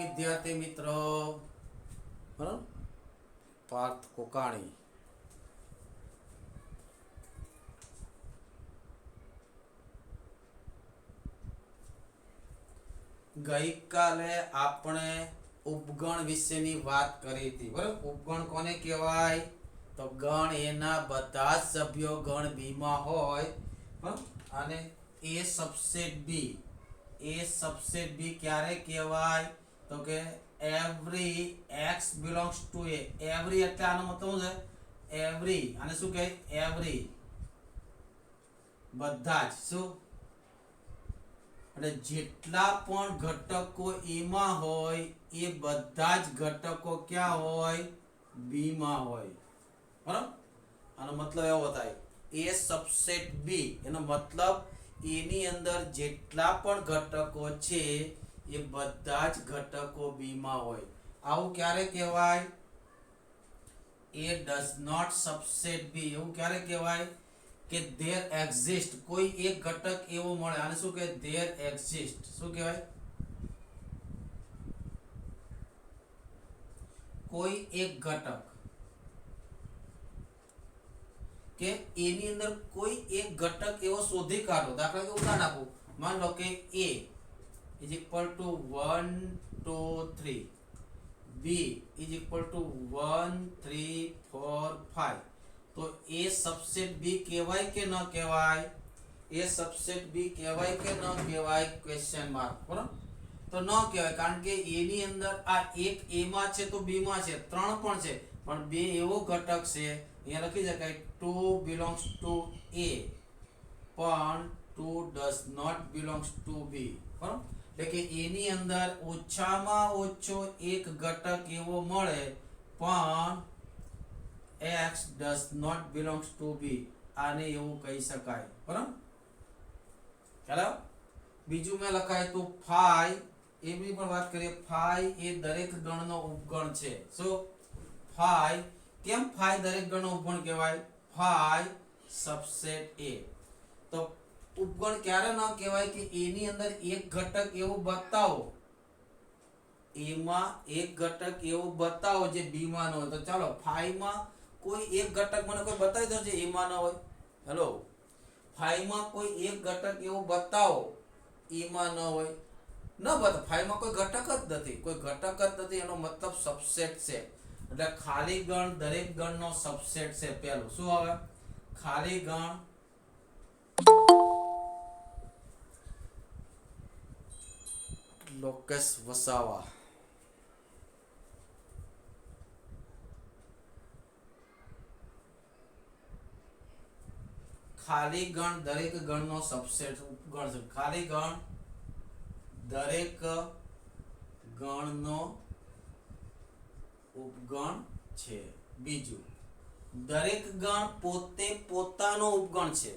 વિદ્યાર્થી મિત્રો, બરાબર, પાર્થ કોકાણી. ગઈકાલે આપણે ઉપગણ વિશેની વાત કરી હતી, બરાબર. ઉપગણ કોને કહેવાય? તો ગણ એના બધા જ સભ્યો ગણ બી માં હોય, બરાબર. અને એ સબસેટ બી ક્યારે કહેવાય? તો કે every x belongs to a. Every એટલે આનો મતલબ છે એવરી, અને શું કહે? એવરી, બધા જ. શું? એટલે જેટલા પણ ઘટકો એમાં હોય એ બધા જ ઘટકો ક્યાં હોય? બી માં હોય, બરાબર. આનો મતલબ એવો થાય એ સબસેટ બી, એનો મતલબ એની અંદર જેટલા પણ ઘટકો છે એ બધા જ ઘટકો બી માં હોય. આવું ક્યારે કહેવાય? એ ડઝ નોટ સબસેટ બી. એવું ક્યારે કહેવાય? કે there exist, કોઈ એક ઘટક એવો મળે, આને શું કહે? there exist. શું કહેવાય? કોઈ એક ઘટક કે એની અંદર કોઈ એક ઘટક એવો શોધી કાઢો. દાખલા કે ઉદાહરણ આપું, માન લો કે a is equal to 1 2 3, b is equal to 1 3 4 5. તો એ સબસેટ બી કહેવાય કે ન કહેવાય? એ સબસેટ બી કહેવાય કે ન કહેવાય? Question mark. બરાબર. તો ન કહેવાય, કારણ કે એની અંદર આ એક a માં છે તો b માં છે, 3 પણ છે, પણ બે એવો ઘટક છે, અહીંયા લખી શકાય 2 belongs to a પણ 2 does not belongs to b. બરાબર. એટલે કે એની અંદર ઓછામાં ઓછો એક ઘટક એવો મળે પણ x does not belongs to b. આને એવું કહી શકાય, બરાબર. ચાલો બીજું મેં લખાય તો phi, એની પણ વાત કરીએ. phi એ દરેક ગણનો ઉપગણ છે. શું? phi. કેમ phi દરેક ગણનો ઉપગણ કહેવાય? phi subset a. તો ઉપગણ ક્યારે ન કહેવાય? કે એની અંદર એક ઘટક એવું બતાવો, એમાં એક ઘટક એવું બતાવો જે બી માં ન હોય. તો ચાલો phi માં કોઈ એક ઘટક મને કોઈ બતાવી દો જે a માં ન હોય. હેલો, phi માં કોઈ એક ઘટક એવું બતાવો a માં ન હોય. ન બતાવો, phi માં કોઈ ઘટક જ નથી, કોઈ ઘટક જ નથી, એનો મતલબ સબસેટ છે. એટલે ખાલી ગણ દરેક ગણનો સબસેટ છે. પહેલું શું આવે? ખાલી ગણ લોકેશ વસાવા. ખાલી ગણ દરેક ગણનો સબસેટ ઉપગણ છે. ખાલી ગણ દરેક ગણનો ઉપગણ છે. બીજું, દરેક ગણ પોતે પોતાનો ઉપગણ છે.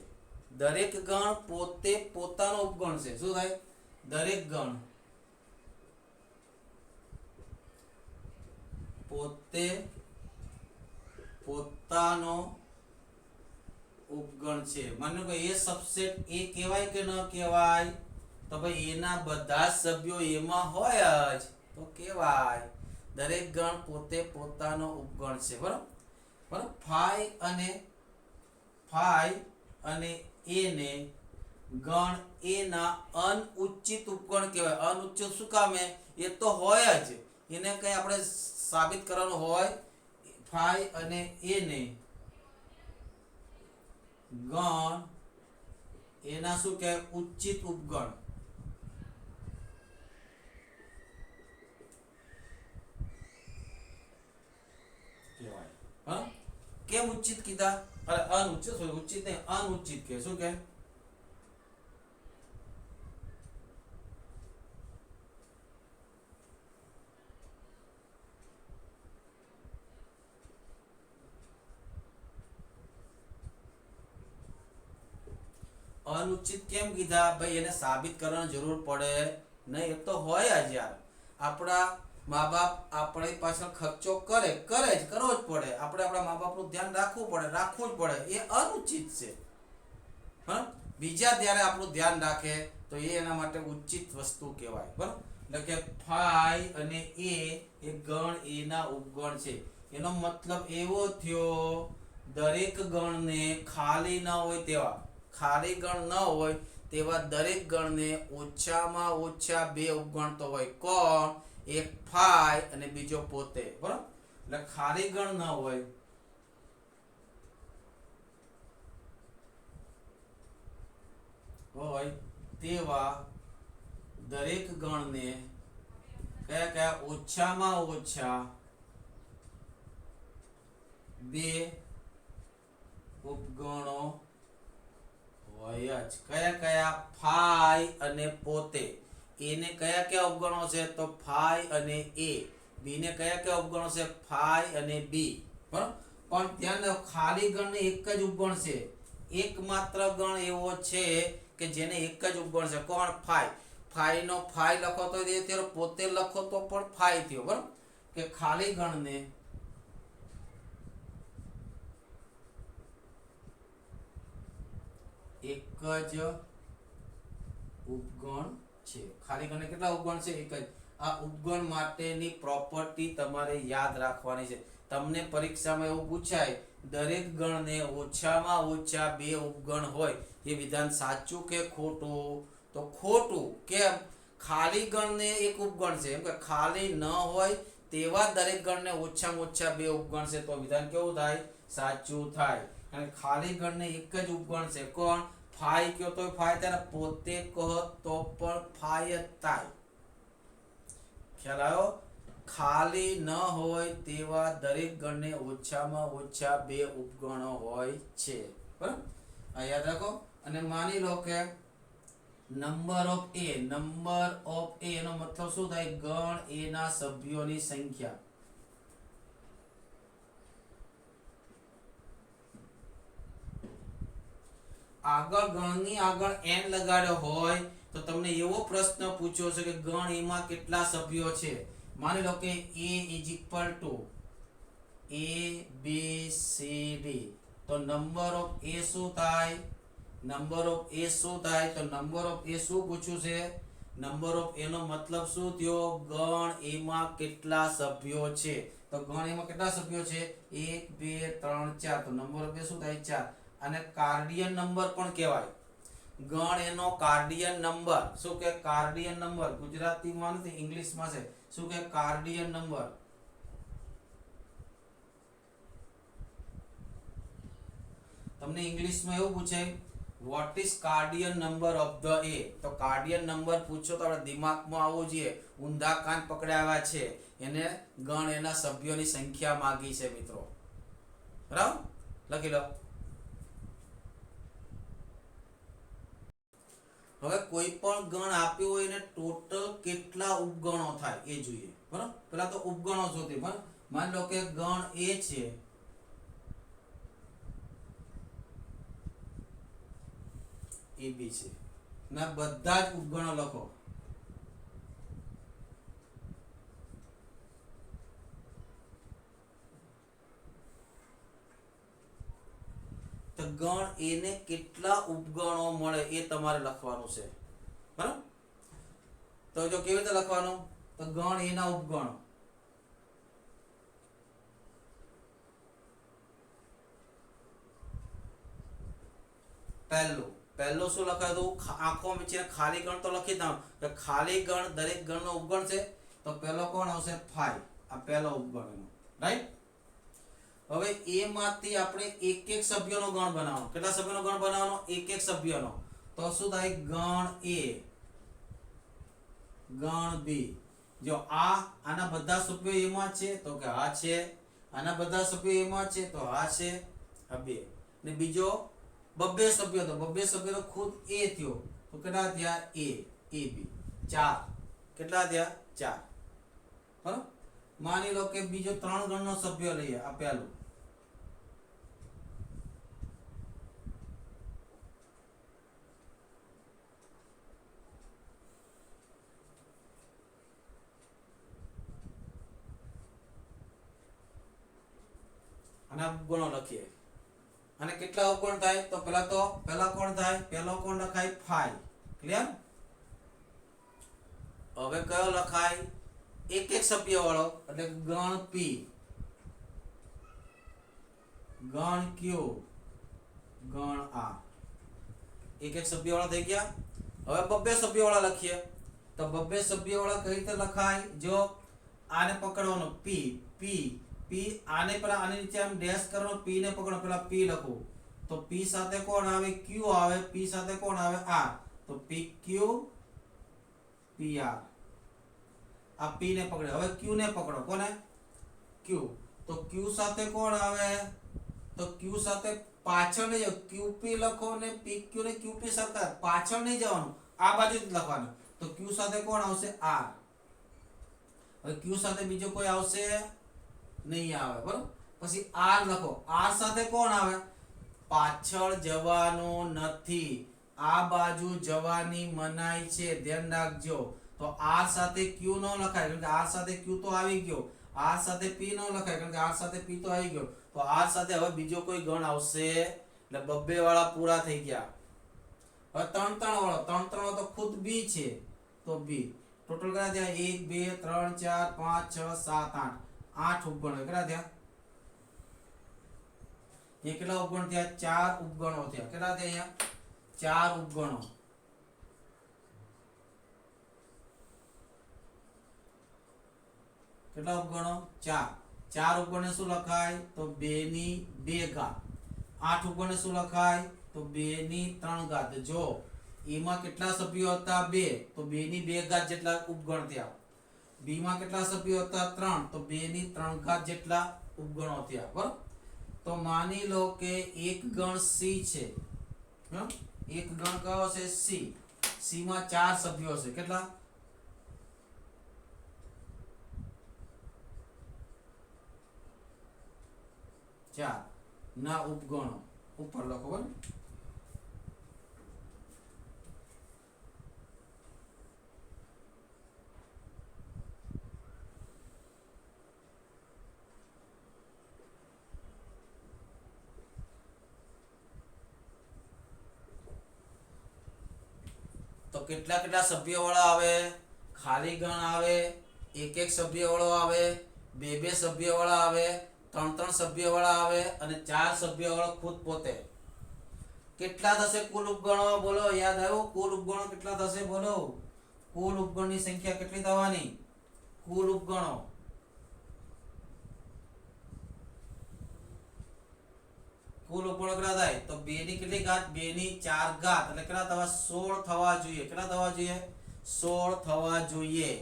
દરેક ગણ પોતે પોતાનો ઉપગણ છે. શું થાય? દરેક ગણ પોતે પોતાનો ઉપગણ છે. માનો કે એ સબસેટ એ કહેવાય કે ન કહેવાય? તો ભાઈ એના બધા સભ્યો એમાં હોય જ તો કહેવાય. દરેક ગણ પોતે પોતાનો ઉપગણ છે. બરાબર. બરાબર. phi અને a ને ગણ a ના અનુચિત ઉપગણ કહેવાય. અનુચિત શું કામે? એ તો હોય જ, એને કઈ આપણે સાબિત કરવાનું હોય. phi અને a ને ગણ એના શું કહેવાય? ઉચિત ઉપગણ. કહેવાય. હા, કેમ ઉચિત કીધા? અરે અનુચિત, ઉચિત નહીં, અનુચિત કે શું કે? અનુચિત કેમ કીધા? ભાઈ એને સાબિત કરવાની જરૂર પડે નહીં, એ તો હોય જ યાર. આપણા મા બાપ આપણી પાછળ ખર્ચો કરે જ, કરવો જ પડે. આપણે આપણા મા બાપનું ધ્યાન રાખવું જ પડે. એ અનુચિત છે. બરાબર. બીજા ત્યારે આપણું ધ્યાન રાખે તો એ એના માટે ઉચિત વસ્તુ કહેવાય. બરાબર. એટલે કે ફાઈ અને એ એ ગણ એ ના ઉપગણ છે. એનો મતલબ એવો થયો દરેક ગણને ખાલી ન હોય તેવા ખાલી ગણ ન હોય તેવા દરેક ગણને ઓછામાં ઓછા બે ઉપગણ તો હોય. કોણ? એક ફાઈ અને બીજો પોતે. બરાબર, એટલે ખાલી ગણ ન હોય તેવા દરેક ગણને કયા કયા ઓછામાં ઓછા બે ઉપગણો હોય જ. કયા કયા? ફાઈ અને પોતે. એને કયા કયા ઉપગણો છે? તો ફાઈ અને એ. બી ને કયા કયા ઉપગણો છે? ફાઈ અને બી. બરાબર, પણ ત્યાં ખાલી ગણને એક જ ઉપગણ છે. એકમાત્ર ગણ એવો છે કે જેને એક જ ઉપગણ છે. કોણ? ફાઈ. ફાઈ નો ફાઈ લખો તો એ તેરો પોતે લખો તો પણ ફાઈ થયો. બરાબર, કે ખાલી ગણને એક જ ઉપગણ છે. ખાલી ગણને કેટલા ઉપગણ છે? એક જ. આ ઉપગણ માટેની પ્રોપર્ટી તમારે યાદ રાખવાની છે. તમને પરીક્ષામાં એવું પૂછાય દરેક ગણને ઓછામાં ઓછા બે ઉપગણ હોય એ વિધાન સાચું કે ખોટું? તો ખોટું. કેમ? ખાલી ગણને એક ઉપગણ છે એમ કે ખાલી ન હોય તેવા દરેક ગણને ઓછામાં ઓછા બે ઉપગણ છે તો વિધાન કેવું થાય? સાચું થાય. અને ખાલી ગણને એક જ ઉપગણ છે. કોણ? ફાઈ કયો તો ફાઈ થાય, પોતે કહો તો પણ ફાઈ જ થાય. ખ્યાલ આવ્યો? ખાલી ન હોય તેવા દરેક ગણને ઓછામાં ઓછા બે ઉપગણો હોય છે. બરાબર, આ યાદ રાખો. અને માની લો કે નંબર ઓફ એ નો મતલબ શું થાય? ગણ એ ના સભ્યોની સંખ્યા. આગળ ગણની આગળ n લગાડ્યો હોય તો તમને એવો પ્રશ્ન પૂછ્યો છે કે ગણ એમાં કેટલા સભ્યો છે. માની લો કે a is equal to a b c d તો નંબર ઓફ a શું થાય? નંબર ઓફ a શું થાય? તો નંબર ઓફ a શું પૂછ્યું છે? નંબર ઓફ a નો મતલબ શું થયો? ગણ એમાં કેટલા સભ્યો છે. તો ગણ એમાં કેટલા સભ્યો છે? 1 2 3 4. તો નંબર ઓફ a શું થાય? 4. અને કાર્ડિયન નંબર પણ કહેવાય. ગણ એનો કાર્ડિયન નંબર. શું કે? Cardinal number. ગુજરાતીમાં નથી, ઇંગ્લિશમાં છે. શું કે? Cardinal number. તમને ઇંગ્લિશમાં એવું પૂછે what is cardinal number of the A? તો કાર્ડિયન નંબર પૂછો તો આપણે દિમાગમાં આવવું જોઈએ. ઊંધા કાન પકડાવ્યા છે. એને ગણ એના સભ્યોની સંખ્યા માંગી છે મિત્રો. બરાબર, લખી લો. હવે કોઈ પણ ગણ આપ્યો હોય એને ટોટલ કેટલા ઉપગણો થાય એ જોઈએ. બરાબર, પેલા તો ઉપગણો શોધીએ. બરાબર, માની લો કે ગણ એ છે, એ બી છે, ના બધા જ ઉપગણો લખો. તો ગણ એને કેટલા ઉપગણો મળે એ તમારે લખવાનું છે. બરાબર, તો જો કેવી રીતે લખવાનું? તો ગણ એના ઉપગણો. પહેલું શું લખાયું? આંખો મીચીને ખાલી ગણ તો લખી દઉં. ખાલી ગણ દરેક ગણનો ઉપગણ છે તો પહેલો કોણ આવશે? ફાઈ. આ પહેલો ઉપગણ એનો. રાઈટ. હવે એ માંથી આપણે એક એક સભ્યનો ગણ બનાવવાનો. કેટલા સભ્યનો ગણ બનાવવાનો? એક એક સભ્યનો. તો શું થાય? ગણ એ, ગણ બી. જો આના બધા સભ્યો એમાં છે તો કે આ છે. આના બધા સભ્યો એમાં છે તો આ છે. આ બે. ને બીજો બબ્બે સભ્યો તો બબ્બે સભ્યો તો ખુદ એ થયો તો કેટલા થયા? એ બી. 4. કેટલા થયા? 4. બરાબર, માની લો કે બીજો 3 ગણનો સભ્ય લઈએ. આ પહેલું. અને ગુણો લખીએ. અને કેટલા ઉપગણ થાય? તો પેલા કોણ થાય? પહેલો કોણ લખાય? 5. ક્લિયર? હવે કયો લખાય એક એક સભ્ય વાળો એટલે ગણ પી, ગણ ક્યુ, ગણ આ, એક એક સભ્ય વાળા થઈ ગયા. હવે બબ્બે સભ્ય વાળા લખીએ તો બબ્બે સભ્ય વાળા કઈ રીતે લખાય? જો આને પકડવાનો પી, પી, પી, આને પર આને નીચે આમ ડેશ કરવાનો, પી ને પકડો, પેલા પી લખો તો પી સાથે કોણ આવે? ક્યુ આવે. પી સાથે કોણ આવે? આર. તો પી ક્યુ પી આર. આ પી ને પકડે. હવે ક્યુ ને પકડો. કોને? ક્યુ. તો ક્યુ સાથે કોણ આવે? તો ક્યુ સાથે પાછળ નહીં જાવ, ક્યુપી લખો ને પી ક્યુ ને ક્યુપી સરખા, પાછળ નહીં જવાનું, આ બાજુ જ લખવાનું. તો ક્યુ સાથે કોણ આવશે? આર. હવે ક્યુ સાથે બીજો કોઈ આવશે નહીં આવે, બરોબર. પછી આર લખો. આર સાથે કોણ આવે? પાછળ જવાનું નથી, આ બાજુ જવાની મનાઈ છે, ધ્યાન રાખજો. તો આર સાથે ક્યુ નો લખાય કારણ કે આર સાથે ક્યુ તો આવી ગયો. આર સાથે પી નો લખાય કારણ કે આર સાથે પી તો આવી ગયો. તો આર સાથે હવે બીજો કોઈ ગણ આવશે એટલે બબ્બે વાળા પૂરા થઈ ગયા. હવે ત્રણ ત્રણ વાળો, ત્રણ ત્રણ તો ખુદ બી છે તો બી. ટોટલ કેટલા થયા? 1 2 3 4 5 6 7 8, 8 ઉપગણો. કેટલા થયા? એ કેટલા ઉપગણ થયા? 4 ઉપગણો થયા. કેટલા થયા? અહીંયા 4 ઉપગણો. કેટલા ઉપગણો? 4. 4 ઉપગણને શું લખાય? તો 2 ની 2 ઘાત. 8 ઉપગણને શું લખાય? તો 2 ની 3 ઘાત. જો એમાં કેટલા સભ્યો હતા? 2. તો 2 ની 2 ઘાત જેટલા ઉપગણ થયા. બી માં કેટલા સભ્યો હતા? 3. તો 2 ની 3 ઘાત જેટલા ઉપગણો થયા. બરાબર. તો માની લો કે એક ગણ સી છે. એક ગણ કયો છે? સી. સી માં 4 સભ્યો છે. કેટલા? 4 ના ઉપગણો ઉપર લખો. બરાબર. તો કેટલા કેટલા સભ્યો વાળા આવે? ખાલી ગણ આવે, એક એક સભ્ય વાળો આવે, બે બે સભ્ય વાળા આવે, ત્રણ ત્રણ સભ્ય વાળા આવે અને 4 સભ્ય વાળો ખુદ પોતે. કેટલા થશે કુલ ઉપગણો? બોલો. યાદ આવ્યું? કુલ ઉપગણો કેટલા થશે? બોલો. કુલ ઉપગણની સંખ્યા કેટલી થવાની? કુલ ઉપગણો કુલ ઉપગણો કેટલા થાય? તો 2 ની કેટલી ઘાત? 2 ની 4 ઘાત એટલે કેટલા થવા? 16 થવા જોઈએ. કેટલા થવા જોઈએ? 16 થવા જોઈએ.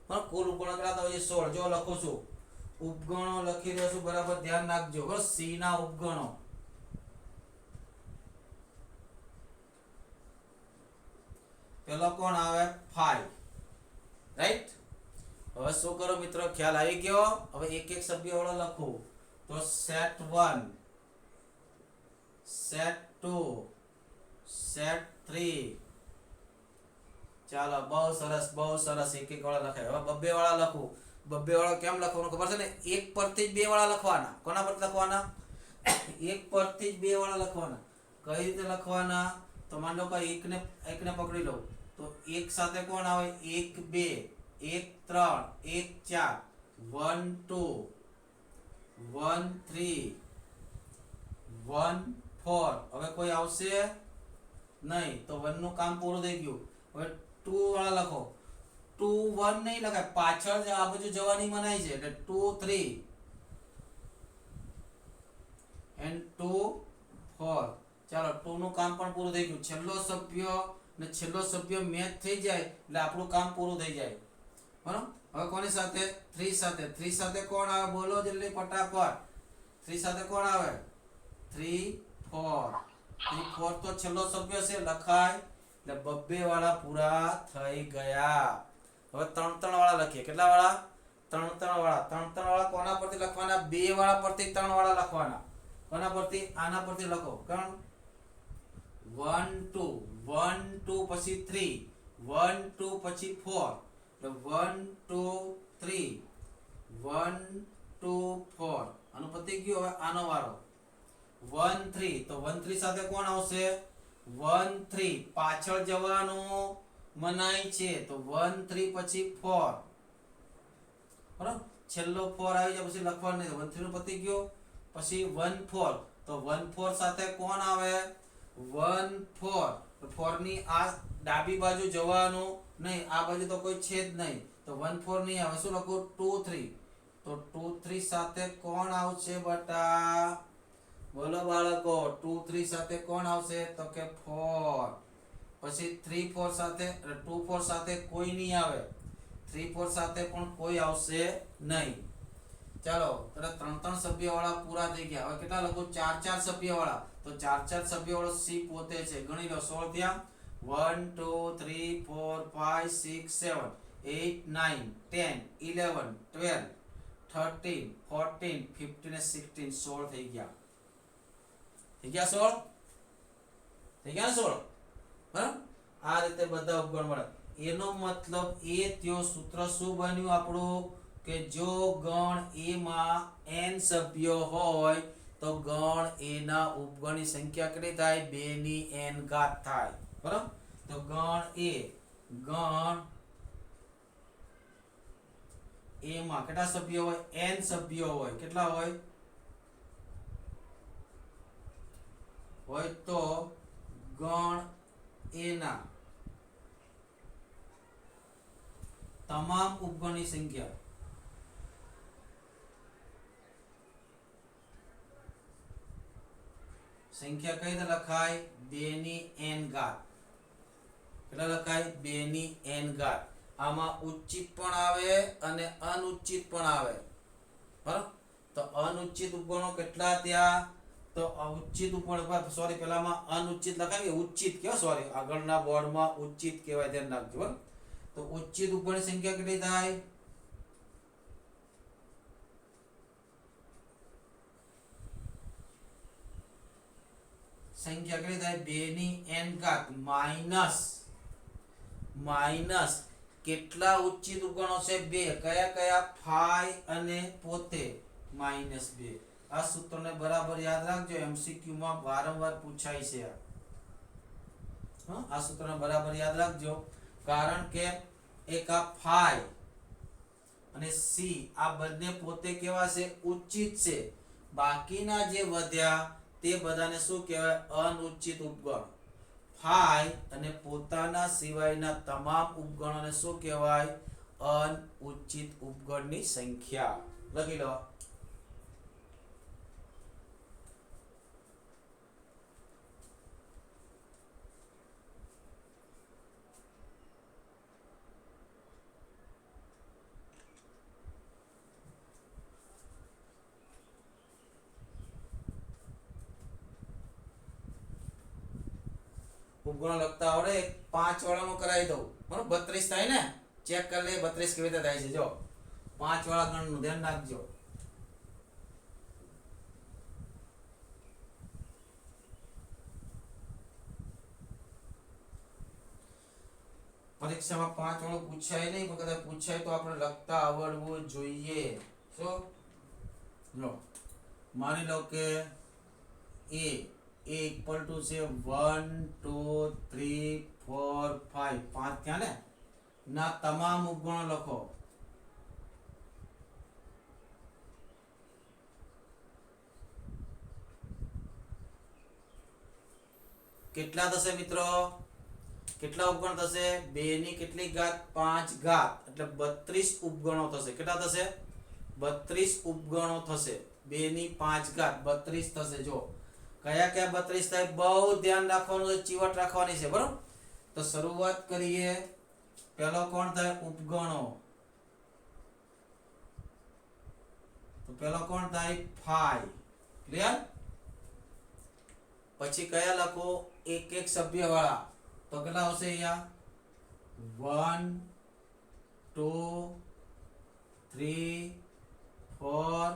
પણ કુલ ઉપગણો કેટલા થવા જોઈએ? 16. જો લખું છું, ઉપગણો લખી રહ્યો છું, બરાબર ધ્યાન રાખજો. બસ સી ના ઉપગણો. પેલો કોણ આવે? 5. રાઈટ. હવે શું કરો મિત્રો? ખ્યાલ આવી ગયો? હવે એક એક સભ્ય વાળો લખું તો સેટ 1, સેટ 2, સેટ 3. ચાલો, બહુ સરસ, બહુ સરસ. એક એક વાળા લખાય. હવે બબ્બે વાળા લખું. બબ્બે વાળા કેમ લખવાનું ખબર છે ને? એક પરથી જ બે વાળા લખવાના. કોના પરથી લખવાના? એક પરથી જ બે વાળા લખવાના. કઈ રીતે લખવાના? તો માન લો કે એકને પકડી લો તો એક સાથે કોણ આવે? 1 2, 1 3, 1 4, 1 2, 1 3, 1 4. હવે કોઈ આવશે નહીં તો 1 નું કામ પૂરું થઈ ગયું. હવે 2 વાળા લખો. 2 1 નહીં લખાય, પાછળ આ બાજુ જવાની મનાઈ છે એટલે 2 3 and 2 4. ચાલો, 2 નું કામ પણ પૂરું થઈ ગયું. છેલ્લો સભ્ય ને છેલ્લો સભ્ય મેચ થઈ જાય એટલે આપણું કામ પૂરું થઈ જાય. બરાબર. હવે કોની સાથે? 3 સાથે. 3 સાથે કોણ આવે? બોલો જલ્દી ફટાફટ. 3 સાથે કોણ આવે? 3 4. 3 4 તો છેલ્લો સભ્ય છે, લખાય. એટલે બબ્બે વાળા પૂરા થઈ ગયા. હવે 3 3 વાળા લખીએ. કેટલા વાળા? 3 3 વાળા. 3 3 વાળા કોના પરથી લખવાના? 2 વાળા પરથી 3 વાળા લખવાના. કોના પરથી? આના પરથી લખો. કોણ? 1 2, 1 2 પછી 3, 1 2 પછી 4. એટલે 1 2 3, 1 2 4. આનું પતી ગયું. હવે આનો વારો 1 3. તો 1 3 સાથે કોણ આવશે? 1 3. પાછળ જવાનું મનાય છે તો 1 3 પછી 4 બરાબર છેલ્લો 4 આવી જાય પછી લખવાનું નહીં 1 3 નો પતી ગયો પછી 1 4 તો 1 4 સાથે કોણ આવે 1 4 તો 4 ની આ ડાબી બાજુ જવાનું નહીં આ બાજુ તો કોઈ છે જ નહીં તો 1 4 નહીં આવે શું લખું 2 3 તો 2 3 સાથે કોણ આવશે બટા બોલો બાળકો 2 3 સાથે કોણ આવશે તો કે 4 પછી 3 4 સાથે 2 4 સાથે કોઈ નહીં આવે 3 4 સાથે પણ કોઈ આવશે નહીં ચાલો એટલે 3 3 સભ્ય વાળા પૂરા થઈ ગયા હવે કેટલા લખું 4 4 સભ્ય વાળા તો 4 4 સભ્ય વાળો સી પોતે છે ગણી લો 16 ત્યાં 1 2 3 4 5 6 7 8 9 10 11 12 13 14 15 અને 16 16 થઈ ગયા 16 થઈ ગયા 16 બરાબર આ રીતે બધા ઉપગણ મળે એનો મતલબ એ ત્યો સૂત્ર શું બન્યું આપણું કે જો ગણ A માં n સભ્યો હોય તો ગણ A ના ઉપગણની સંખ્યા કેટલી થાય 2 ની n ઘાત થાય બરાબર તો ગણ A માં કેટલા સભ્યો હોય n સભ્યો હોય કેટલા હોય તો ગણ A ના તમામ ઉપગણની સંખ્યા કઈ રીતે લખાય 2 ની n ઘાત કેટલા લખાય 2 ની n ઘાત આમાં ઉચ્ચિત પણ આવે અને અનુચ્ચિત પણ આવે બરાબર તો અનુચ્ચિત ઉપગણો કેટલા ત્યાં તો ઉચ્ચિત ઉપગણ સોરી પેલામાં અનુચ્ચિત લખાય ઉચ્ચિત કયો સોરી આગળના બોર્ડમાં ઉચ્ચિત કહેવાય ધ્યાન રાખજો બરાબર તો ઉચ્ચિત ઉપગણની સંખ્યા કેટલી થાય સંખ્યા કેટલી થાય 2 ની n ઘાત માઈનસ કેટલા ઉચ્ચિત ઉપગણો છે 2 કયા કયા 5 અને પોતે -2 આ સૂત્રને બરાબર યાદ રાખજો એમસીક્યુ માં વારંવાર પૂછાય છે આ સૂત્રને બરાબર યાદ રાખજો કારણ કે એક આ 5 અને c આ બંને પોતે કેવા છે ઉચ્ચિત છે બાકીના જે વધ્યા તે બધાને શું કહેવાય અનુચ્ચિત ઉપગણ 5 અને પોતાના સિવાયના તમામ ઉપગણોને શું કહેવાય અનુચ્ચિત ઉપગણની સંખ્યા લખી લો ઉપગણો લખતા આવડે 5 વાળાનો કરાવી દઉં બરાબર 32 થાય ને ચેક કરી લે 32 કેવી રીતે થાય છે જો 5 વાળા ગણનું ધ્યાન રાખજો પરીક્ષામાં 5 વાળો પૂછાય નહીં પણ કદાચ પૂછાય તો આપણે લખતા આવડવું જોઈએ શું લો માની લો કે a equal to say 1 2 3 4 5 5 થયા ને ના તમામ ઉપગણો લખો કેટલા થશે મિત્રો કેટલા ઉપગણ થશે 2 ની કેટલી ઘાત 5 ઘાત એટલે 32 ઉપગણો થશે કેટલા થશે 32 ઉપગણો થશે 2 ની 5 ઘાત 32 થશે જો કયા કયા 32 થાય બહુ ધ્યાન રાખવાનું છે ચીવટ રાખવાની છે બરોબર તો શરૂઆત કરીએ પહેલો કોણ થાય ઉપગણો તો પહેલો કોણ થાય 5 ક્લિયર પછી કયા લખો એક એક સભ્ય વાળા તો કેટલા આવશે અહીંયા 1 2 3 4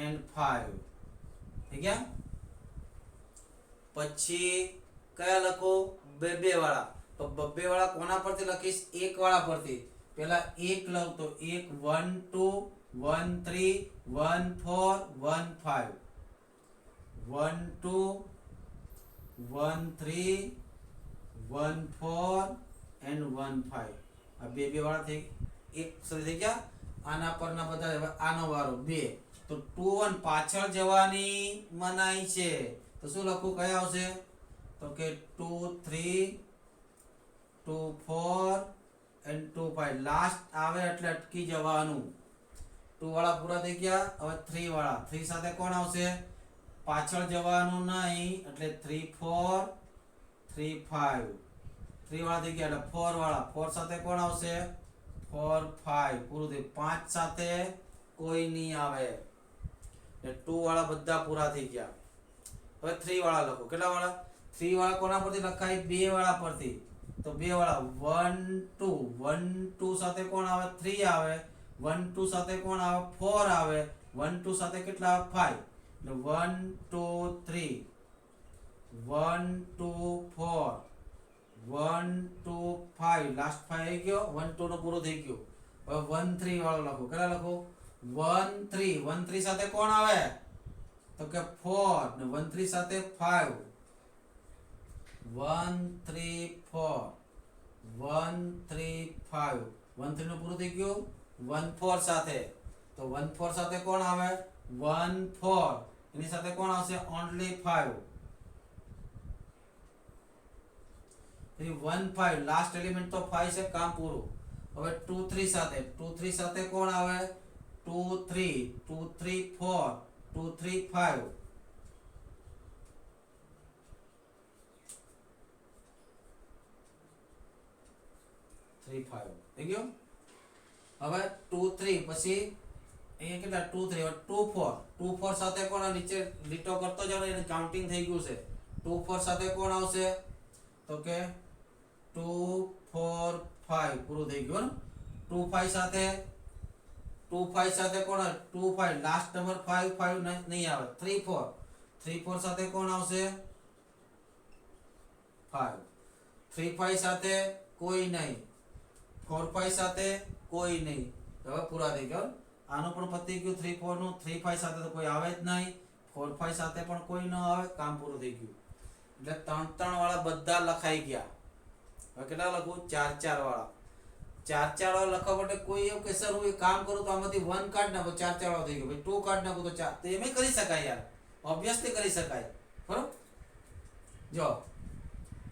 and 5 ठीक है પછી કયા લખો બે બે વાળા તો બબ્બે વાળા કોના પરથી લખીશ એક વાળા પરથી પહેલા એક લઉં તો 1 1 2 1 3 1 4 1 5 1 2 1 3 1 4 and 1 5 આ બે બે વાળા થઈ એક સરી થઈ ગયા આના પરના બધા હવે આનો વારો 2 તો 2 1 પાછળ જવાની મનાઈ છે તો શું લખું કયા આવશે તો કે 2 3 2 4 and 2 5 લાસ્ટ આવે એટલે અટકી જવાનું 2 વાળા પૂરા થઈ ગયા હવે 3 વાળા 3 સાથે કોણ આવશે પાછળ જવાનું નહીં એટલે 3 4 3 5 3 વાળા થઈ ગયા એટલે 4 વાળા 4 સાથે કોણ આવશે 4 5 પૂરું થઈ 5 સાથે કોઈ નહીં આવે એટલે 2 વાળા બધા પૂરા થઈ ગયા હવે 3 વાળા લખો કેટલા વાળા 3 વાળા કોના પરથી લખાય 2 વાળા પરથી તો 2 વાળા 1 2 1 2 સાથે કોણ આવે 3 આવે 1 2 સાથે કોણ આવે 4 આવે 1 2 સાથે કેટલા આવે 5 એટલે 1 2 3 1 2 4 1 2 5 લાસ્ટ 5 આવી ગયો 1 2 નો પૂરો થઈ ગયો હવે 1 3 વાળો લખો કેટલા લખો 1 3 સાથે કોણ આવે તો કે 4 ને 1 3 સાથે 5 1 3 4 1 3 5 1 3 નો પૂરો થઈ ગયો 1 4 સાથે તો 1 4 સાથે કોણ આવે 1 4 એની સાથે કોણ આવશે ઓન્લી 5 પછી 1 5 લાસ્ટ એલિમેન્ટ તો 5 છે કામ પૂરું હવે 2 3 સાથે કોણ આવે 2 3 2 3 4 2 3 5 3 5 થઈ ગયો હવે 2 3 પછી અહીંયા કેટલા 2 3 2 4 2 4 સાથે કોણ નીચે લીટો કરતો જાવ એને કાઉન્ટિંગ થઈ ગયું છે 2 4 સાથે કોણ આવશે તો કે 2 4 5 પૂરું થઈ ગયું ને 2 5 સાથે 2 5 સાથે કોણ 2 5 લાસ્ટ નંબર 5 5 નહીં આવે 3 4 સાથે કોણ આવશે 5 3 5 સાથે કોઈ નહીં 4 5 સાથે કોઈ નહીં હવે પૂરા થઈ ગયો આનું પણ પતી ગયું 3 4 નું 3 5 સાથે તો કોઈ આવે જ નહીં 4 5 સાથે પણ કોઈ ન આવે કામ પૂરું થઈ ગયું એટલે 3 3 વાળા બધા લખાઈ ગયા હવે કેટલા લખું 4 4 વાળા 4 4 વાળા લખવા માટે કોઈ એવું કે સર હું એ કામ કરું તો આમાંથી 1 કાઢ નાખો 4 4 વાળો થઈ ગયો ભાઈ 2 કાઢ નાખો તો 4 તો એમ કરી શકાય યાર ઓબ્વિયસલી કરી શકાય બરોબર જો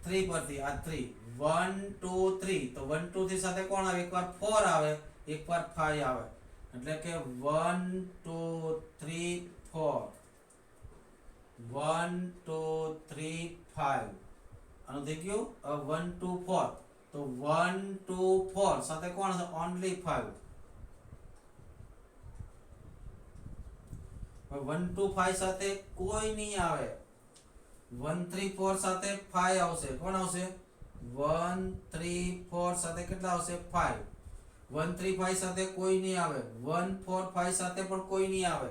3 પરથી આ 3 1 2 3 તો 1 2 3 સાથે કોણ આવે એકવાર 4 આવે એકવાર 5 આવે એટલે કે 1 2 3 4 1 2 3 5 આનું થઈ ગયું 1 2 4 તો 1 2 4 સાથે કોણ છે ઓન્લી 5 1 2 5 સાથે કોઈ નહીં આવે 1 3 4 સાથે 5 આવશે કોણ આવશે 1 3 4 સાથે કેટલા આવશે 5 1 3 5 સાથે કોઈ નહીં આવે 1 4 5 સાથે પણ કોઈ નહીં આવે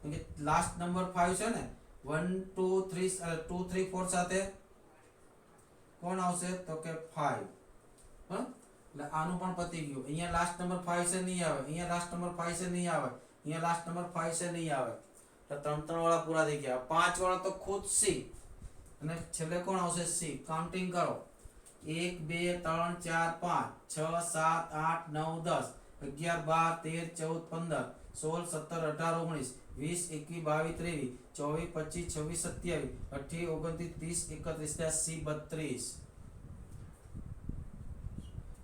કેમ કે લાસ્ટ નંબર 5 છે ને 1 2 3 2 3 4 સાથે કોણ આવશે તો કે 5 એટલે આનું પણ પતી ગયું અહીંયા લાસ્ટ નંબર 5 છે નહીં આવે અહીંયા લાસ્ટ નંબર 5 છે નહીં આવે અહીંયા લાસ્ટ નંબર 5 છે નહીં આવે એટલે 3 3 વાળા પૂરા થઈ ગયા 5 વાળા તો ખુદ સી અને છેલ્લે કોણ આવશે સી કાઉન્ટિંગ કરો 1 2 3 4 5 6 7 8 9 10 11 12 13 14 15 16 17 18 19 20 21 22 23 24 25 27 28 29 30 31 32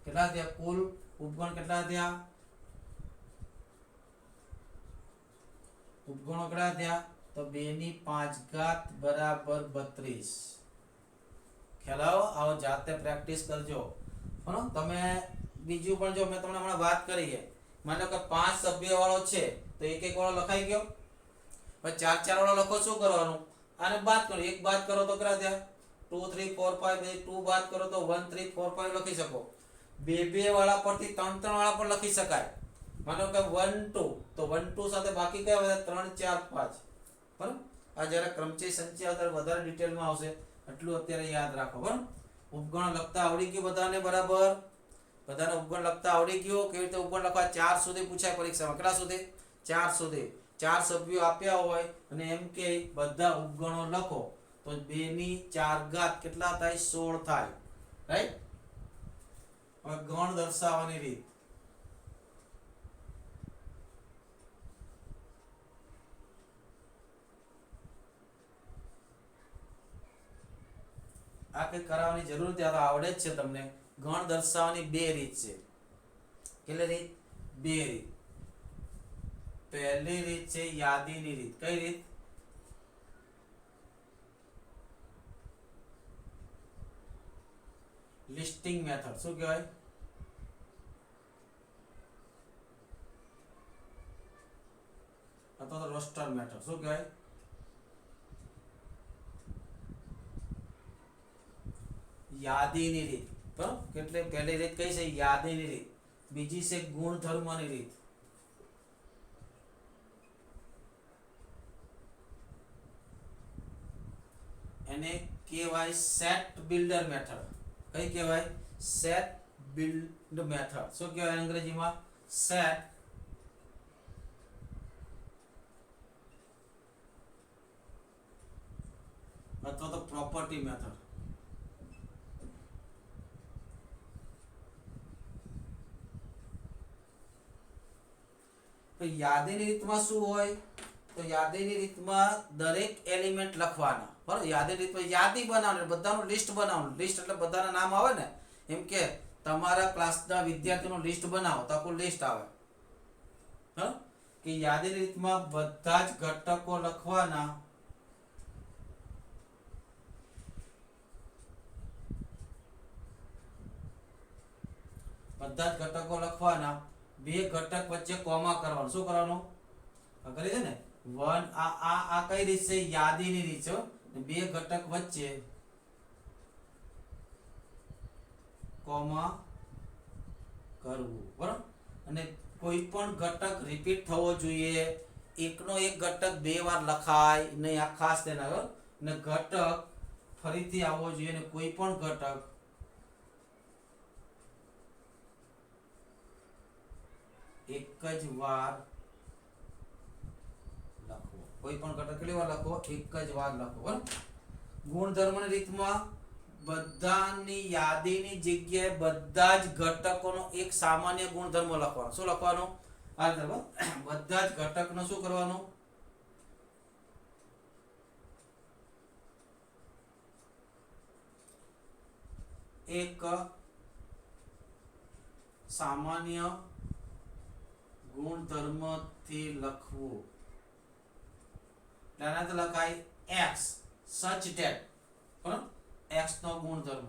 કેટલા થયા કુલ ઉપગણ કેટલા થયા ઉપગણો કેટલા થયા તો 2 ની 5 બરાબર 32 ખ્યાલ આવ્યો આવો જાતે પ્રેક્ટિસ કરજો બરાબર તમે બીજું પણ જો મેં તમને હમણાં વાત કરી છે માનો કે 5 સભ્ય વાળો છે તો એક એક વાળો લખાઈ ગયો પછી 4 4 વાળો લખો શું કરવાનું આને બાદ કરો એક બાદ કરો તો કેટલા થયા 2 3 4 5 2 બાદ કરો તો 1 3 4 5 લખી શકો બે બે વાળા પરથી 3 3 વાળા પણ લખી શકાય માનો કે 1 2 તો 1 2 સાથે બાકી કયા વધ્યા 3 4 5 બરાબર આ જ્યારે ક્રમચય સંચય વધારે ડિટેલમાં આવશે એટલું અત્યારે યાદ રાખો બરાબર ઉપગણ લખતા આવડી ગયું બધાને બરાબર બધાને ઉપગણ લખતા આવડી ગયું કેવી રીતે ઉપગણ લખવા 4 સુધી પૂછાય પરીક્ષામાં કેટલા સુધી 4 સુધી 4 સભ્યો આપ્યા હોય અને એમ કે બધા ઉપગણો લખો તો 2 ની 4 ઘાત કેટલા થાય 16 થાય રાઈટ હવે ગણ દર્શાવવાની રીત, આ કઈ કરાવવાની જરૂર નથી, આ તો આવડે જ છે તમને. ગણ દર્શાવવાની બે રીત છે. કેટલી રીત? બે રીત. પહેલી રીત છે યાદીની રીત. કઈ રીત? Listing method. શું કહેવાય? અથવા તો રોસ્ટર મેથડ. શું કહેવાય? યાદીની રીત. બરાબર? એટલે પહેલી રીત કઈ છે? યાદીની રીત. બીજી છે ગુણધર્મની રીત. એને કહેવાય સેટ બિલ્ડર મેથડ. કઈ કહેવાય? Set build method. શું કહેવાય અંગ્રેજીમાં? સેટ અથવા તો પ્રોપર્ટી મેથડ. તો યાદીની રીતમાં શું હોય? તો યાદીની રીતમાં દરેક એલિમેન્ટ લખવાના. બરાબર? યાદીની રીતમાં યાદી બનાવવાની, બધાનું લિસ્ટ બનાવવાનું. લિસ્ટ એટલે બધાના નામ આવે ને, એમ કે તમારા ક્લાસના વિદ્યાર્થીનું લિસ્ટ બનાવો તો આખું લિસ્ટ આવે. બરાબર? કે યાદીની રીતમાં બધા જ ઘટકો લખવાના. બધા જ ઘટકો લખવાના. બે ઘટક વચ્ચે કોમા કરવાનું. શું કરવાનું? કરી છે ને વન. આ કઈ રીત છે? યાદીની રીત છે. બે ઘટક વચ્ચે કોમા કરવું. બરાબર? અને કોઈ પણ ઘટક રિપીટ થવો જોઈએ. એકનો એક ઘટક બે વાર લખાય નહીં. આ ખાસ ધ્યાન રાખો. ને ઘટક ફરીથી આવવો જોઈએ. ને કોઈ પણ ઘટક એક જ વાર લખવો. કોઈ પણ ઘટક કેટલી વાર લખવો? એક જ વાર લખવો. બરાબર? ગુણધર્મની રીતમાં બધાની યાદીની જગ્યાએ બધા જ ઘટકોનો એક સામાન્ય ગુણધર્મ લખવાનો. શું લખવાનો? આ રીતે બધા જ ઘટકનો શું કરવાનું? એક સામાન્ય ગુણધર્મથી લખવું. આનાથી લખાય x such that. બરાબર? x નો ગુણધર્મ.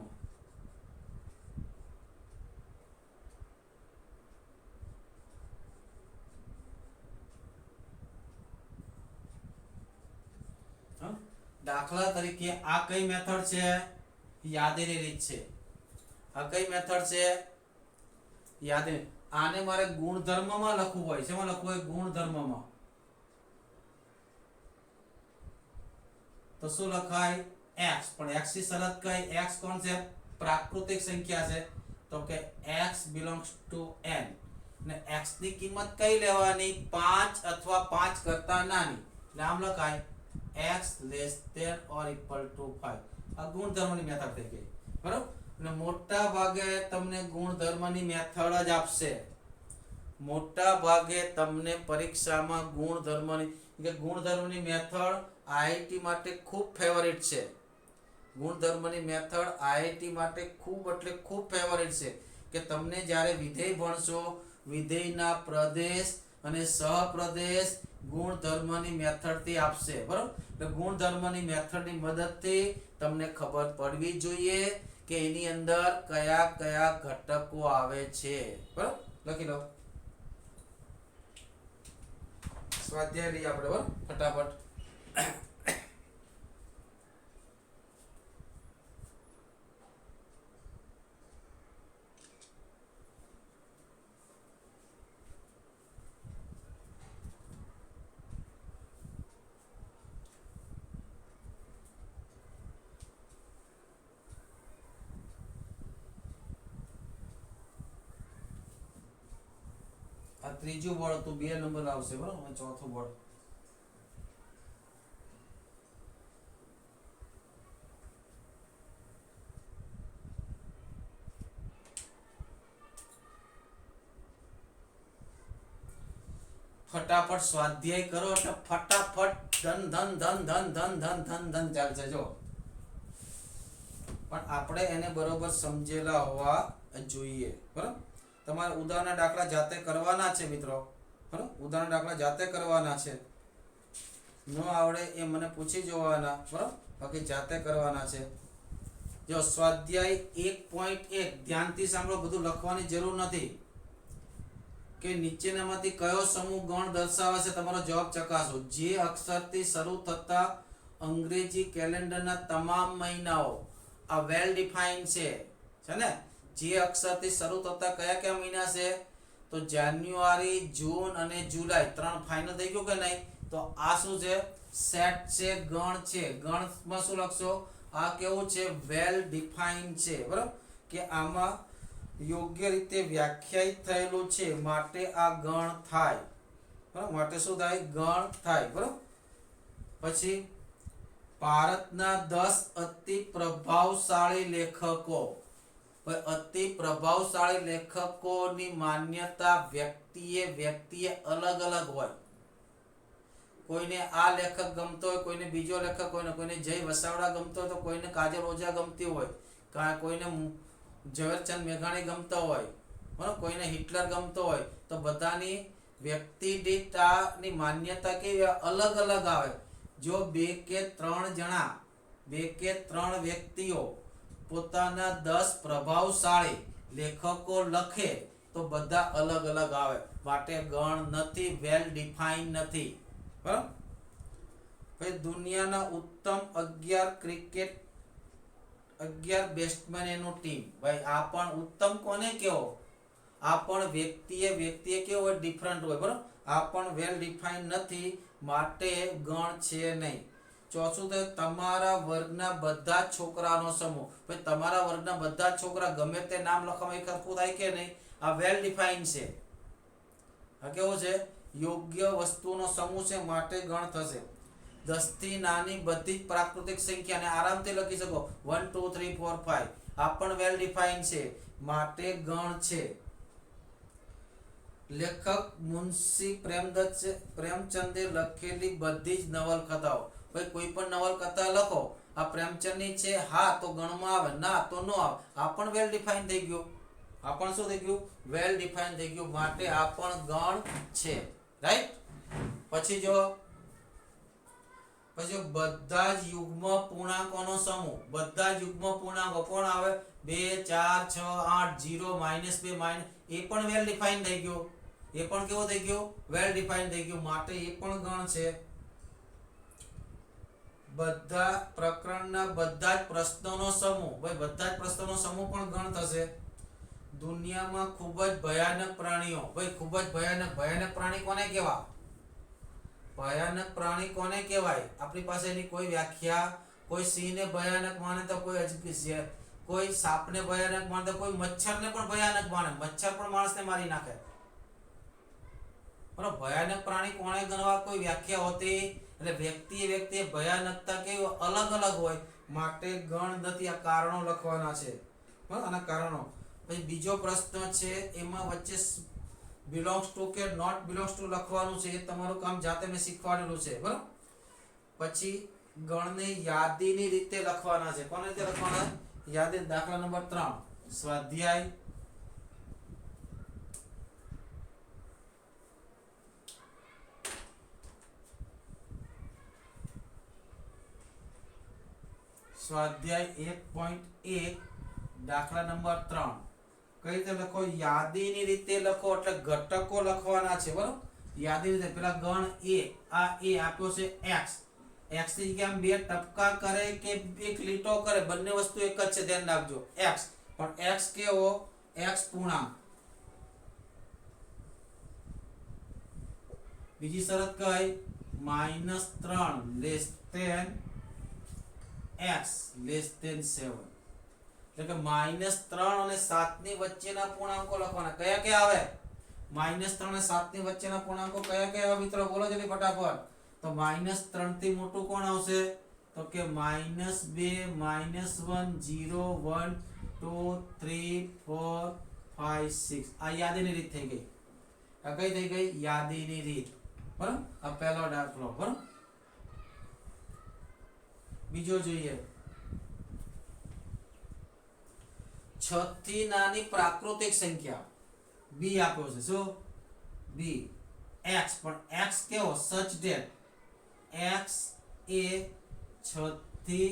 દાખલા તરીકે આ કઈ મેથડ છે? યાદીની રીત છે. આ કઈ મેથડ છે? યાદી. આને મારે ગુણધર્મમાં લખવું હોય. શેમાં લખવું હોય? ગુણધર્મમાં. તો શું લખાય? x. પણ x ની શરત કઈ? x કોણ છે? પ્રાકૃતિક સંખ્યા છે. તો કે x belongs to n. ને x ની કિંમત કઈ લેવાની? 5 અથવા 5 કરતા નાની. એટલે આમ લખાય x less than or equal to 5. આ ગુણધર્મની મેથડ થઈ ગઈ. બરાબર? અને મોટા ભાગે તમને ગુણધર્મની મેથડ જ આપશે. મોટા ભાગે તમને પરીક્ષામાં ગુણધર્મની મેથડ આઈઆઈટી માટે ખૂબ ફેવરિટ છે. ગુણધર્મની મેથડ આઈઆઈટી માટે ખૂબ એટલે ખૂબ ફેવરિટ છે. કે તમને જ્યારે વિધેય ભણશો, વિધેયના પ્રદેશ અને સહપ્રદેશ ગુણધર્મની મેથડથી આપશે. બરાબર? એટલે ગુણધર્મની મેથડની મદદથી તમને ખબર પડવી જોઈએ કે એની અંદર કયા કયા ઘટકો આવે છે. બરાબર? લખી લો. સ્વાધ્યાય લઈએ આપણે. બરાબર? ફટાફટ. આ ત્રીજું બોર્ડ હતું. 2 નંબર આવશે. બરાબર? અને ચોથું બોર્ડ. ફટાફટ સ્વાધ્યાય કરો એટલે ફટાફટ ધન ધન ધન ધન ધન ધન ધન ધન ચાલશે જો. પણ આપણે એને બરોબર સમજેલા હોવા જોઈએ. બરાબર, તમારે ઉદાહરણના દાખલા જાતે કરવાના છે મિત્રો. બરાબર, ઉદાહરણ દાખલા જાતે કરવાના છે. ન આવડે એ મને પૂછી જોવાના. બરાબર, બાકી જાતે કરવાના છે. જો સ્વાધ્યાય 1.1 ધ્યાનથી સાંભળો, બધું લખવાની જરૂર નથી. કે નીચેનામાંથી કયો સમૂહ ગણ દર્શાવે છે, તમારો જવાબ ચકાસો. જે અક્ષરથી શરૂ થતા અંગ્રેજી કેલેન્ડરના તમામ મહિનાઓ આ વેલ ડિફાઇન છે ને. જે અક્ષરથી શરૂ થતા કયા કયા મહિના છે, તો જાન્યુઆરી, જૂન અને જુલાઈ. 3 ફાઇનલ થઈ ગયું કે નહીં? તો આ શું છે? સેટ છે, ગણ છે. ગણમાં શું લખશો? આ કેવું છે? વેલ ડિફાઇન છે. બરાબર, કે આમાં યોગ્ય રીતે વ્યાખ્યાયિત થયેલું છે, માટે આ ગણ થાય. બરાબર, માટે શું થાય? ગણ થાય. બરાબર, પછી ભારતના 10 અતિ પ્રભાવશાળી લેખકો. અતિ પ્રભાવશાળી લેખકોની માન્યતા વ્યક્તિએ અલગ અલગ હોય. કોઈને આ લેખક ગમતો હોય, કોઈને બીજો લેખક હોય, કોઈને જય વસાવડા ગમતો હોય, તો કોઈને કાજલ ઓઝા ગમતી હોય, કોઈને ઝવેરચંદ મેઘાણી ગમતો હોય, બરાબર, કોઈને હિટલર ગમતો હોય. તો બધાની વ્યક્તિ દીઠની માન્યતા કેવી અલગ અલગ આવે. જો 2 કે 3 વ્યક્તિઓ પોતાના 10 પ્રભાવશાળી લેખકો લખે તો બધા અલગ અલગ આવે, માટે ગણ નથી, વેલ ડિફાઇન નથી. બરાબર, પછી દુનિયાના ઉત્તમ 11 બેટ્સમેન એનું ટીમ. ભાઈ આ પણ ઉત્તમ કોને કેવો? આ પણ વ્યક્તિએ કેવો હોય? ડિફરન્ટ હોય. બરાબર, આ પણ વેલ ડિફાઇન નથી, માટે ગણ છે નહીં. ચોથું તો તમારા વર્ગના બધા છોકરાનો સમૂહ. ભાઈ તમારા વર્ગના બધા છોકરા ગમે તે નામ લખવામાં એક સરખું થાય કે નહીં? આ વેલ ડિફાઇન છે. આ કેવું છે? યોગ્ય વસ્તુનો સમૂહ છે, માટે ગણ થશે. 10 થી નાની બધી જ પ્રાકૃતિક સંખ્યાને આરામથી લખી શકો. 1 2 3 4 5. આ પણ વેલ ડિફાઇન છે, માટે ગણ છે. લેખક મુનશી પ્રેમચંદે લખેલી બધી જ નવલકથાઓ. ભાઈ કોઈ પણ નવલકથા લખો, આ પ્રેમચંદની છે, હા તો ગણમાં આવે, ના તો ન આવે. આ પણ વેલ ડિફાઇન થઈ ગયું. આ પણ શું થઈ ગયું? વેલ ડિફાઇન થઈ ગયું, માટે આ પણ ગણ છે. રાઈટ. પછી જો બધા જ યુગ્મ પૂર્ણાંકોનો સમૂહ. બધા જ યુગ્મ પૂર્ણાંકો કોણ આવે? 2 4 6 8 0 -2 એ પણ વેલ ડિફાઇન થઈ ગયો. એ પણ કેવો થઈ ગયો? વેલ ડિફાઇન થઈ ગયો, માટે એ પણ ગણ છે. બધા પ્રકરણના બધા જ પ્રશ્નોનો સમૂહ. ભાઈ બધા જ પ્રશ્નોનો સમૂહ પણ ગણ થશે. દુનિયામાં ખૂબ જ ભયાનક પ્રાણીઓ. ભાઈ ખૂબ જ ભયાનક પ્રાણી કોને કહેવાય? ભયાનક પ્રાણી કોને કહેવાય? આપણી પાસે એની કોઈ વ્યાખ્યા. કોઈ સિંહને ભયાનક માને તો કોઈ અજગર, કોઈ સાપને ભયાનક માને તો કોઈ મચ્છરને પણ ભયાનક માને. મચ્છર પણ માણસને મારી નાખે. બરાબર, ભયાનક પ્રાણી કોને ગણવા? કોઈ વ્યાખ્યા હોતી. એટલે વ્યક્તિએ ભયાનકતા કેવી અલગ અલગ હોય, માટે ગણ નથી. આ કારણો લખવાના છે. બરાબર, આના કારણો. પછી બીજો પ્રશ્ન છે, એમાં વચ્ચે બિલોંગ્સ ટુ કે નોટ બિલોંગ્સ ટુ લખવાનું છે. એ તમારું કામ જાતે મેં શીખવાડેલું છે. બરાબર, પછી ગણને યાદીની રીતે લખવાના છે. કોને રીતે લખવાના? યાદી. દાખલા નંબર 3 સ્વાધ્યાય સ્વાધ્યાય 1.1 દાખલા નંબર 3 કઈ રીતે લખો? યાદીની રીતે લખો, એટલે ઘટકો લખવાના છે. બરાબર, યાદી રીતે. પેલા ગણ એ, આ એ આપ્યો છે x. x ની જગ્યાએ 2 ટપકા કરે કે એક લીટો કરે, બંને વસ્તુ એક જ છે, ધ્યાન રાખજો. x પણ x કેવો? x પૂર્ણાંક. બીજી શરત કઈ? -3 less than x less than 7. એટલે કે -3 અને 7 ની વચ્ચેના પૂર્ણાંકો લખવાના. કયા કયા આવે? -3 અને 7 ની વચ્ચેના પૂર્ણાંકો કયા કયા આવે મિત્રો? બોલો જલ્દી ફટાફટ. તો -3 થી મોટું કોણ આવશે? તો કે -2 -1 0 1 2 3 4 5 6. આ યાદીની રીત થઈ ગઈ. આ કઈ થઈ ગઈ યાદીની રીત બરાબર આ પહેલો દાખલો બરાબર બીજો જોઈએ 6 થી નાની પ્રાકૃતિક સંખ્યા b આપ્યો છે શું b x પણ x કેવો સચ ડેટ x એ 6 થી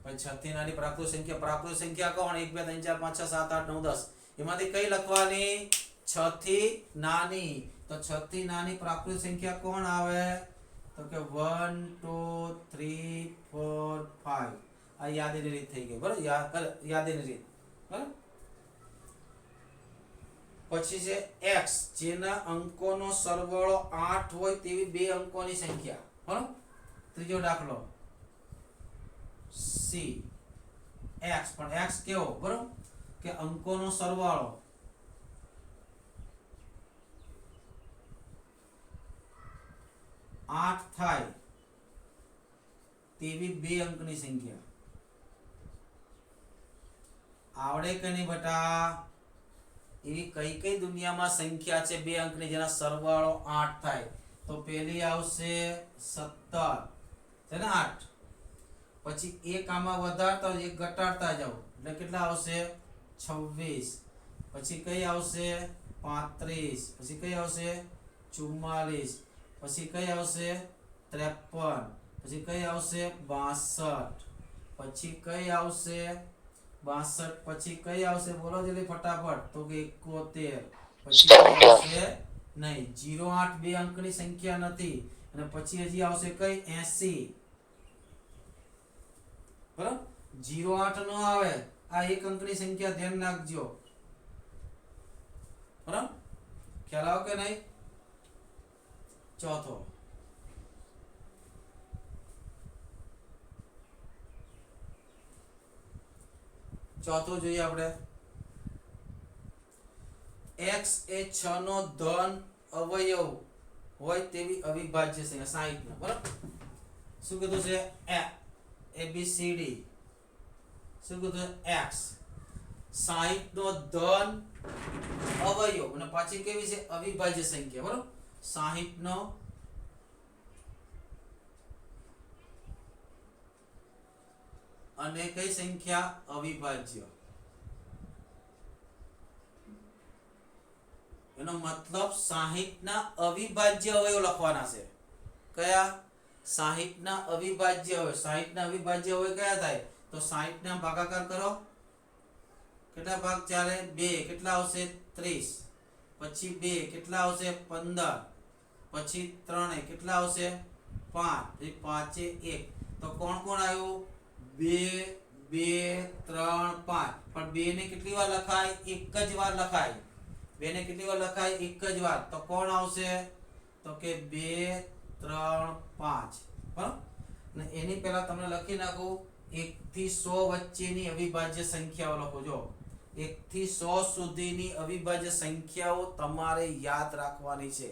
6 થી નાની પ્રાકૃતિક સંખ્યા કોણ 1 2 3 4 5 6 7 8 9 10 એમાંથી કઈ લખવાની 6 થી નાની તો 6 થી નાની પ્રાકૃતિક સંખ્યા કોણ આવે તો કે 1 2 3 4 5 આ યાદીની રીત થઈ ગઈ બરાબર યાદીની રીત બરાબર પછી છે x જેના અંકોનો સરવાળો 8 હોય તેવી બે અંકોની સંખ્યા બરાબર ત્રીજો દાખલો c x પણ x કેવો બરાબર કે અંકોનો સરવાળો 8 થાય તેવી બે અંકની સંખ્યા આવડે કે નહીં બેટા એવી કઈ કઈ દુનિયામાં સંખ્યા છે બે અંકની જેના સરવાળો 8 થાય તો પહેલી આવશે 17 છે ને 8 પછી એક આમાં વધારતા એક ઘટાડતા જાઓ એટલે કેટલા આવશે 26 પછી કઈ આવશે 35 પછી કઈ આવશે 44 પછી કઈ આવશે 53 પછી કઈ આવશે 62 પછી કઈ આવશે 62 પછી કઈ આવશે બોલો જલ્દી ફટાફટ તો કે 71 પછી કઈ આવશે નહીં 08 બે અંકની સંખ્યા નથી અને પછી હજી આવશે કઈ 80 બરાબર 08 નો આવે આ એક અંકની સંખ્યા ધ્યાન રાખજો બરાબર ખ્યાલ આવો કે નહીં ચોથો જોઈએ આપણે x એ 6 નો ધન અવયવ હોય તેવી અવિભાજ્ય સંખ્યા 60 નો બરાબર શું કીધું છે a b c d શું કીધું x 60 નો ધન અવયવ અને પાછી કેવી છે અવિભાજ્ય સંખ્યા બરાબર 60 નો અને કઈ સંખ્યા અવિભાજ્ય એનો મતલબ 60 ના અવિભાજ્ય અવયવ લખવાના છે કયા 60 ના અવિભાજ્ય અવયવ 60 ના અવિભાજ્ય અવયવ કયા થાય તો 60 ના ભાગાકાર કરો કેટલા ભાગ ચાલે 2 કેટલા આવશે 30 પછી 2 કેટલા આવશે 15 પછી 3 કેટલા આવશે 5 પછી 5 1 તો કોણ કોણ આવ્યું 2 2 3 5 પણ 2 ને કેટલી વાર લખાય એક જ વાર લખાય 2 ને કેટલી વાર લખાય એક જ વાર તો કોણ આવશે તો કે 2 3 5 બરાબર અને એની પહેલા તમને લખી નાખો 1 થી 100 વચ્ચેની અવિભાજ્ય સંખ્યાઓ લખો જો 1 થી 100 સુધીની અવિભાજ્ય સંખ્યાઓ તમારે યાદ રાખવાની છે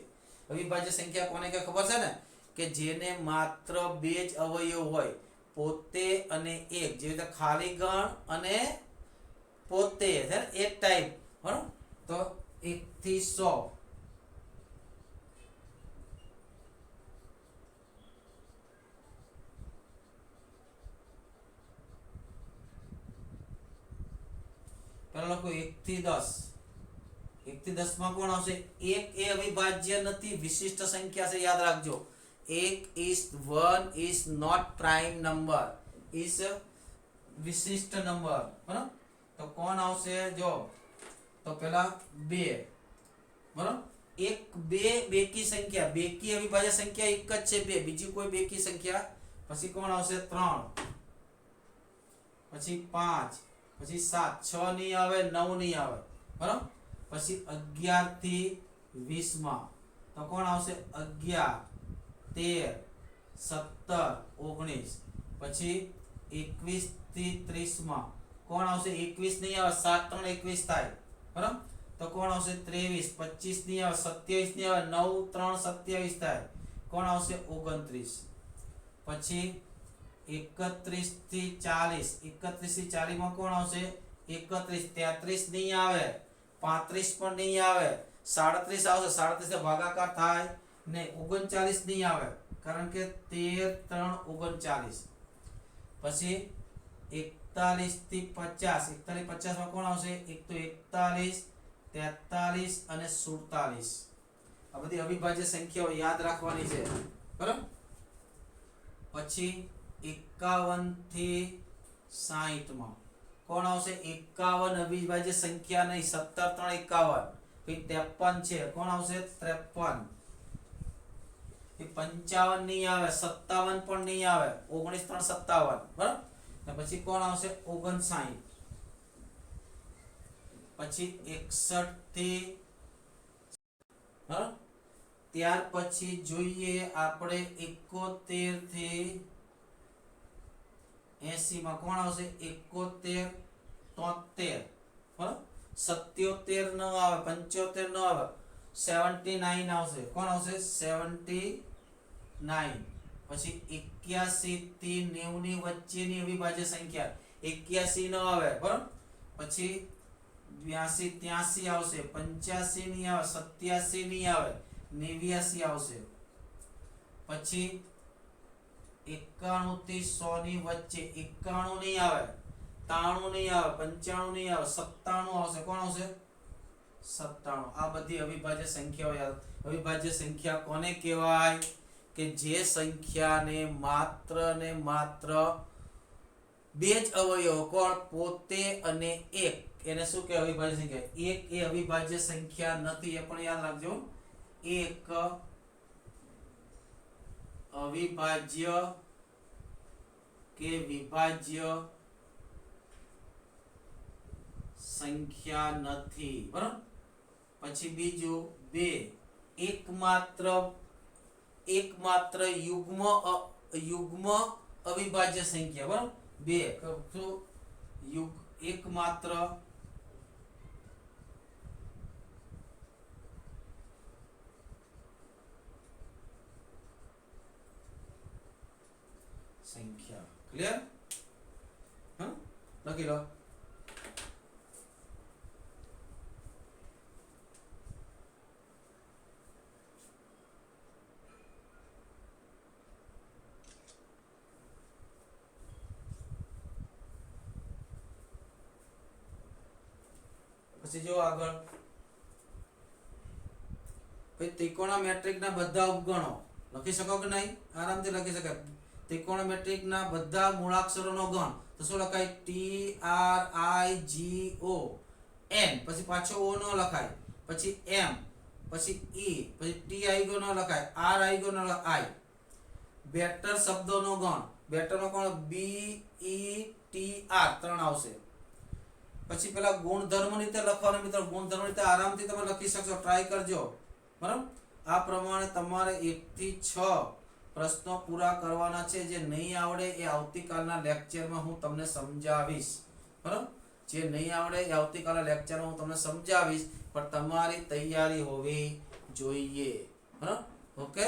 અવિભાજ્ય સંખ્યા કોને કે ખબર છે ને કે જેને માત્ર બે જ અવયવ હોય પોતે અને એક જે રીતે ખાલી ગણ અને પોતે છે એ ટાઈપ બરાબર તો 1 થી 100 પહેલા લખો 1 થી 10 1 થી 10 માં કોણ આવશે 1 એ અવિભાજ્ય નથી વિશિષ્ટ સંખ્યા છે યાદ રાખજો 1 is 1 is not prime number is વિશિષ્ટ નંબર બરાબર તો કોણ આવશે જો તો પહેલા 2 બરાબર 1 2 બેકી સંખ્યા બેકી અવિભાજ્ય સંખ્યા એક જ છે 2 બીજી કોઈ બેકી સંખ્યા પછી કોણ આવશે 3 પછી 5 પછી 7 6 નહીં આવે 9 નહીં આવે બરાબર પછી 11 થી 20 માં તો કોણ આવશે 11 13 17 19 પછી 21 થી 30 માં કોણ આવશે 21 નહીં આવે 7 3 21 થાય બરાબર તો કોણ આવશે 23 25 નહીં આવે 27 નહીં આવે 9 3 27 થાય કોણ આવશે 29 પછી 31 થી 40, 31 થી 40 માં કોણ આવશે? 31, 33 નહીં આવે, 35 પણ નહીં આવે, 37 આવશે, 37 થી ભાગાકાર થાય ને, 39 નહીં આવે કારણ કે 13 3 39. પછી 41 થી 50, 41 50 માં કોણ આવશે? એક તો 41, 43 અને 47. આ બધી અવિભાજ્ય સંખ્યાઓ યાદ રાખવાની છે, બરાબર. પછી 51 થી 60 માં કોણ આવશે? 51 અવિભાજ્ય સંખ્યા નહીં, 17 3 51. પછી 53 છે, કોણ આવશે? 53. 55 નહીં આવે, 57 પણ નહીં આવે, 19 3 57, બરાબર. ને પછી કોણ આવશે? 59. પછી 61 થી, બરાબર. ત્યાર પછી જોઈએ આપણે 71 થી 80 માં કોણ આવશે? 71 73, બરાબર. 77 ન આવે, 75 ન આવે, 79 આવશે. કોણ આવશે? 79. પછી 81 થી 90 ની વચ્ચેની અવિભાજ્ય સંખ્યા 81 ન આવે, બરાબર. પછી 82 83 આવશે, 85 નહીં આવે, 87 નહીં આવે, 89 આવશે. પછી 91 થી 100 ની વચ્ચે 91 નહીં આવે, 93 નહીં આવે, 95 નહીં આવે, 97 આવશે. કોણ આવશે? 97. આ બધી અવિભાજ્ય સંખ્યાઓ યાદ. અવિભાજ્ય સંખ્યા કોને કહેવાય? કે જે સંખ્યાને માત્ર ને માત્ર બે જ અવયવો, કોણ? પોતે અને એક, એને શું કહેવાય? અવિભાજ્ય સંખ્યા. એક એ અવિભાજ્ય સંખ્યા નથી, એ પણ યાદ રાખજો. એક અવિભાજ્ય કે વિભાજ્ય સંખ્યા નથી, બરાબર. પછી બીજું, બે એકમાત્ર યુગ્મ અવિભાજ્ય સંખ્યા, બરાબર. બે એકમાત્ર સંખ્યા. ક્લિયર? હા, લખી લો. પછી જો આગળ, પછી ત્રિકોણમેટ્રિકના બધા ઉપગણો લખી શકો કે નહીં? આરામથી લખી શકાય. ત્રિકોણમેટ્રિકના બધા મૂળાક્ષરોનો ગણ તો શું લખાય? TRIGO N, પછી પાછો O નો લખાય, પછી M, પછી E, પછી TIGO નો લખાય, RIGO નો લખાય. વેક્ટર શબ્દોનો ગણ, વેક્ટરનો ગણ BETR 3 આવશે. પછી પેલા ગુણધર્મ રીતે લખવાનું મિત્રો, ગુણધર્મ રીતે આરામથી તમે લખી શકશો, ટ્રાય કરજો, બરાબર. આ પ્રમાણે તમારે 1 થી 6 પ્રશ્નો પૂરા કરવાના છે. જે નહીં આવડે એ આવતીકાલના લેક્ચરમાં હું તમને સમજાવીશ, બરાબર. જે નહીં આવડે એ આવતીકાલના લેક્ચરમાં હું તમને સમજાવીશ, પણ તમારી તૈયારી હોવી જોઈએ, બરાબર. ઓકે.